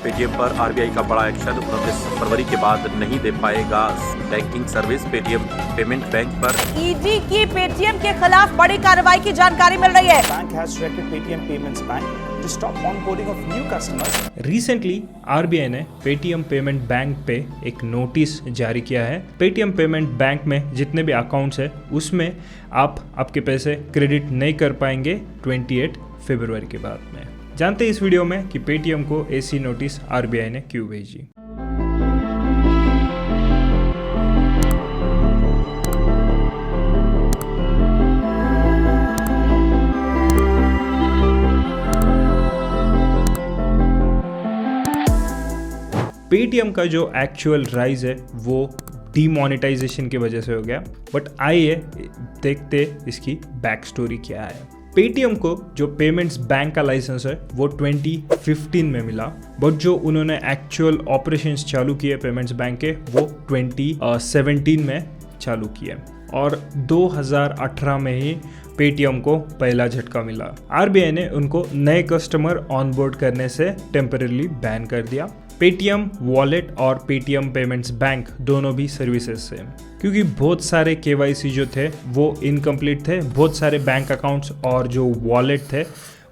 Paytm पर RBI का बड़ा एक्शन। 29 फरवरी के बाद नहीं दे पाएगा banking service Paytm payment bank पर। ईडी की पेटीएम के खिलाफ बड़ी कार्रवाई की जानकारी मिल रही है। Bank has directed Paytm Payments Bank to stop onboarding of new customers. Recently RBI ने पेटीएम पेमेंट बैंक पे एक नोटिस जारी किया है। पेटीएम पेमेंट बैंक में जितने भी अकाउंट्स है उसमें आप आपके पैसे क्रेडिट नहीं कर पाएंगे 28 फरवरी के बाद में। जानते हैं इस वीडियो में कि पेटीएम को ऐसी नोटिस आरबीआई ने क्यों भेजी। पेटीएम का जो एक्चुअल राइज है वो डीमोनेटाइजेशन की वजह से हो गया, बट आइए देखते इसकी बैक स्टोरी क्या है। पेटीएम को जो पेमेंट्स बैंक का लाइसेंस है वो 2015 में मिला, बट जो उन्होंने एक्चुअल ऑपरेशंस चालू किए पेमेंट्स बैंक के वो 2017 में चालू किए और 2018 में ही पेटीएम को पहला झटका मिला। आरबीआई ने उनको नए कस्टमर ऑनबोर्ड करने से टेम्परेली बैन कर दिया। पेटीएम वॉलेट और पेटीएम पेमेंट्स बैंक दोनों भी सर्विसेज से, क्योंकि बहुत सारे केवाईसी जो थे वो इनकम्प्लीट थे। बहुत सारे बैंक अकाउंट्स और जो वॉलेट थे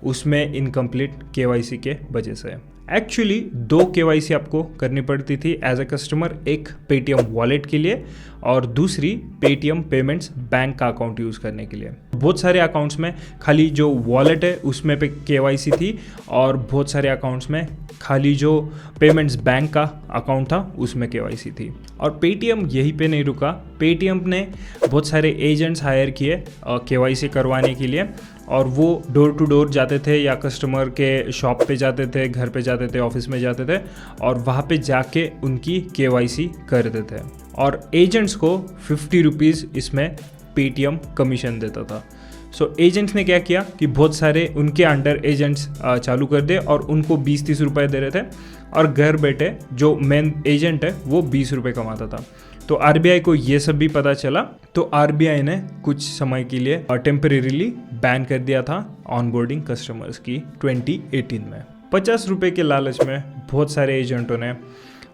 उसमें इनकम्प्लीट केवाईसी के वजह से। एक्चुअली 2 केवाईसी आपको करनी पड़ती थी एज अ कस्टमर, एक पेटीएम वॉलेट के लिए और दूसरी पेटीएम पेमेंट्स बैंक का अकाउंट यूज़ करने के लिए। बहुत सारे अकाउंट्स में खाली जो वॉलेट है उसमें पे केवाईसी थी और बहुत सारे अकाउंट्स में खाली जो पेमेंट्स बैंक का अकाउंट था उसमें केवाईसी थी। और पेटीएम यहीं पे नहीं रुका, पेटीएम ने बहुत सारे एजेंट्स हायर किए केवाईसी करवाने के लिए और वो डोर टू डोर जाते थे या कस्टमर के शॉप पे जाते थे, घर पे जाते थे, ऑफिस में जाते थे और वहाँ पे जाके उनकी केवाईसी करते थे और एजेंट्स को 50 रुपीज़ इसमें पेटीएम कमीशन देता था। सो एजेंट्स ने क्या किया कि बहुत सारे उनके अंडर एजेंट्स चालू कर दिए और उनको 20-30 रुपये दे रहे थे और घर बैठे जो मेन एजेंट है वो 20 रुपये कमाता था। तो आरबीआई को ये सब भी पता चला, तो आरबीआई ने कुछ समय के लिए टेम्परेरीली बैन कर दिया था ऑनबोर्डिंग कस्टमर्स की 2018 में। 50 रुपये के लालच में बहुत सारे एजेंटों ने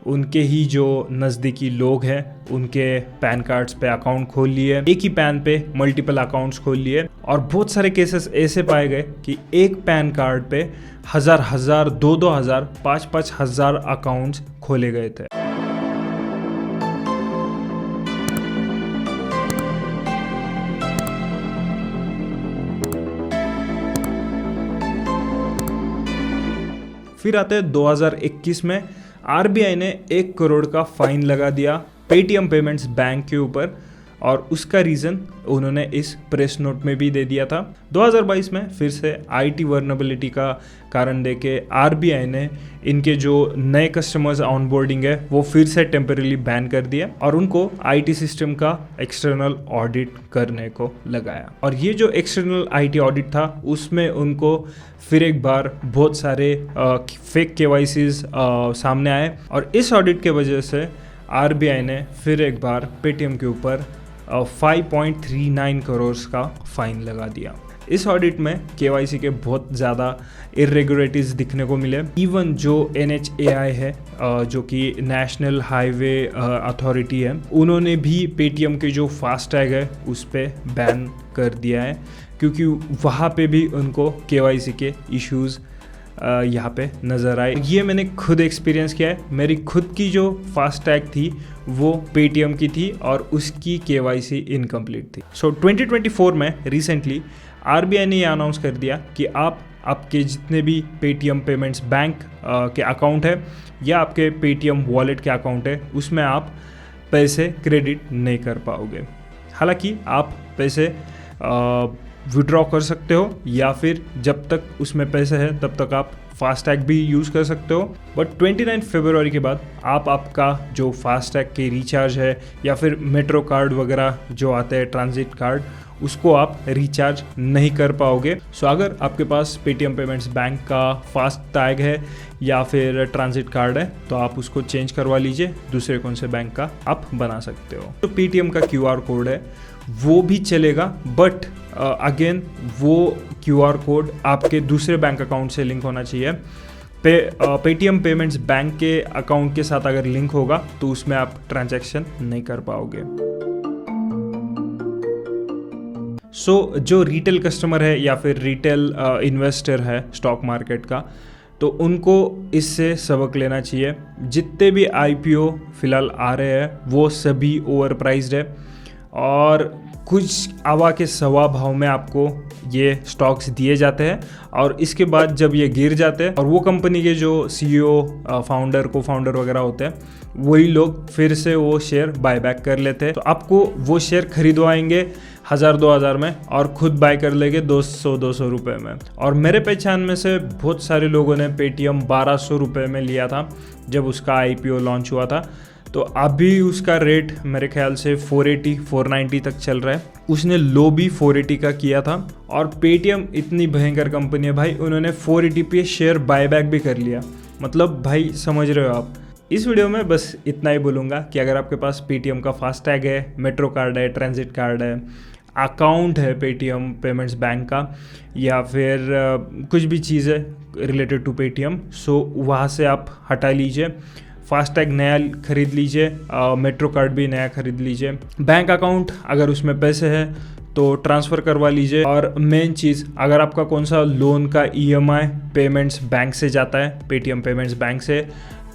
उनके ही जो नज़दीकी लोग हैं उनके पैन कार्ड्स पे अकाउंट खोल लिए, एक ही पैन पे मल्टीपल अकाउंट्स खोल लिए और बहुत सारे केसेस ऐसे पाए गए कि एक पैन कार्ड पे 1000, 2,000, 5,000 अकाउंट्स खोले गए थे। फिर आते हैं 2021 में आरबीआई ने 1 करोड़ का फाइन लगा दिया पेटीएम पेमेंट्स बैंक के ऊपर और उसका रीज़न उन्होंने इस प्रेस नोट में भी दे दिया था। 2022 में फिर से आईटी वर्नेबिलिटी का कारण देके आरबीआई ने इनके जो नए कस्टमर्स ऑनबोर्डिंग है वो फिर से टेम्परेली बैन कर दिया और उनको आईटी सिस्टम का एक्सटर्नल ऑडिट करने को लगाया। और ये जो एक्सटर्नल आईटी ऑडिट था उसमें उनको फिर एक बार बहुत सारे फेक केवाईसीज सामने आए और इस ऑडिट के वजह से आरबीआई ने फिर एक बार पेटीएम के ऊपर 5.39 करोड़ का फाइन लगा दिया। इस ऑडिट में केवाईसी के बहुत ज़्यादा इरेगुलरिटीज़ दिखने को मिले। इवन जो NHAI है जो कि नेशनल हाईवे अथॉरिटी है, उन्होंने भी पेटीएम के जो फास्टैग है उस पर बैन कर दिया है, क्योंकि वहाँ पे भी उनको केवाईसी के इश्यूज़ यहाँ पे नज़र आए। ये मैंने खुद एक्सपीरियंस किया है। मेरी खुद की जो फास्टैग थी वो पेटीएम की थी और उसकी केवाईसी इनकम्प्लीट थी। सो 2024 में रिसेंटली आरबीआई ने ये अनाउंस कर दिया कि आपके जितने भी पेटीएम पेमेंट्स बैंक के अकाउंट है या आपके पेटीएम वॉलेट के अकाउंट है उसमें आप पैसे क्रेडिट नहीं कर पाओगे। हालांकि आप पैसे विड्रॉ कर सकते हो या फिर जब तक उसमें पैसे है तब तक आप फास्टैग भी यूज़ कर सकते हो, बट 29 फरवरी के बाद आप आपका जो फास्टैग के रिचार्ज है या फिर मेट्रो कार्ड वगैरह जो आते हैं ट्रांजिट कार्ड, उसको आप रिचार्ज नहीं कर पाओगे। सो अगर आपके पास पेटीएम पेमेंट्स बैंक का फास्टैग है या फिर ट्रांजिट कार्ड है तो आप उसको चेंज करवा लीजिए, दूसरे कौन से बैंक का आप बना सकते हो। तो पेटीएम का QR कोड है वो भी चलेगा, बट अगेन वो QR कोड आपके दूसरे बैंक अकाउंट से लिंक होना चाहिए। पेटीएम पेमेंट्स बैंक के अकाउंट के साथ अगर लिंक होगा तो उसमें आप ट्रांजैक्शन नहीं कर पाओगे। जो रिटेल कस्टमर है या फिर रिटेल इन्वेस्टर है स्टॉक मार्केट का, तो उनको इससे सबक लेना चाहिए। जितने भी आईपीओ फिलहाल आ रहे हैं वो सभी ओवर प्राइस्ड है और कुछ आवा के सवा भाव में आपको ये स्टॉक्स दिए जाते हैं और इसके बाद जब ये गिर जाते हैं और वो कंपनी के जो सीईओ फाउंडर को फाउंडर वगैरह होते हैं वही लोग फिर से वो शेयर बाय बैक कर लेते हैं। तो आपको वो शेयर खरीदवाएंगे 1000-2000 में और खुद बाय कर लेंगे 200 रुपये में। और मेरे पहचान में से बहुत सारे लोगों ने पेटीएम 1200 रुपये में लिया था जब उसका आईपीओ लॉन्च हुआ था। तो अभी उसका रेट मेरे ख्याल से 480-490 तक चल रहा है। उसने लो भी 480 का किया था और पेटीएम इतनी भयंकर कंपनी है भाई, उन्होंने 480 पे शेयर बायबैक भी कर लिया। मतलब भाई समझ रहे हो आप। इस वीडियो में बस इतना ही बोलूँगा कि अगर आपके पास पेटीएम का फास्टैग है, मेट्रो कार्ड है, ट्रांजिट कार्ड है, अकाउंट है पेटीएम पेमेंट्स बैंक का या फिर कुछ भी चीज़ है रिलेटेड टू पेटीएम, सो वहाँ से आप हटा लीजिए। फास्टैग नया खरीद लीजिए, मेट्रो कार्ड भी नया खरीद लीजिए। बैंक अकाउंट अगर उसमें पैसे है तो ट्रांसफ़र करवा लीजिए। और मेन चीज़, अगर आपका कौन सा लोन का ईएमआई पेमेंट्स बैंक से जाता है, पेटीएम पेमेंट्स बैंक से,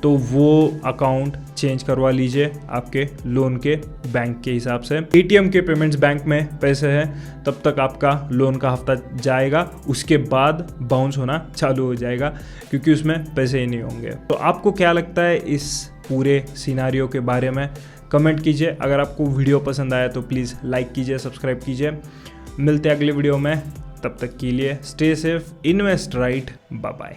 तो वो अकाउंट चेंज करवा लीजिए आपके लोन के बैंक के हिसाब से। पेटीएम के पेमेंट्स बैंक में पैसे हैं तब तक आपका लोन का हफ्ता जाएगा, उसके बाद बाउंस होना चालू हो जाएगा क्योंकि उसमें पैसे ही नहीं होंगे। तो आपको क्या लगता है इस पूरे सिनारियो के बारे में? कमेंट कीजिए। अगर आपको वीडियो पसंद आया तो प्लीज़ लाइक कीजिए, सब्सक्राइब कीजिए। मिलते हैं अगले वीडियो में, तब तक के लिए stay safe, invest right, bye bye.